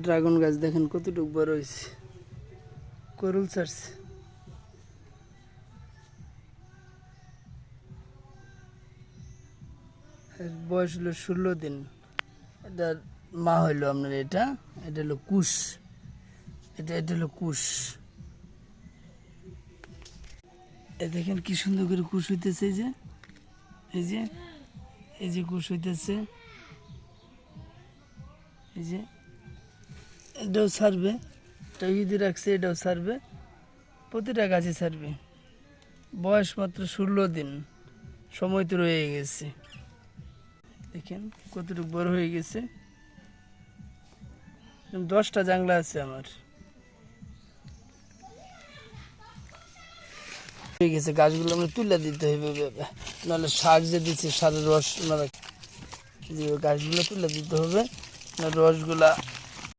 Dragon গাছ দেখেন কতটুকু বড় হয়েছে, করুল ছাড়ছে। বয়স হলো 16 দিন। এটা মা হইলো আপনার, এটা হলো কুশ, এটা হলো কুশ। দেখেন কি সুন্দর করে কুশ হইতেছে, এই যে কুশ হইতেছে, এই যে এটাও ছাড়বে, এটাও যদি রাখছে এটাও ছাড়বে, প্রতিটা গাছে ছাড়বে। বয়স মাত্র 16 দিন, সময় তো রয়ে গেছে। দেখেন কতটুকু বড় হয়ে গেছে। 10টা জাংলা আছে আমার হয়ে গেছে। গাছগুলো আমরা তুলে দিতে হবে, নাহলে সার যে দিচ্ছে সারের রস গাছগুলো তুলে দিতে হবে, রসগুলা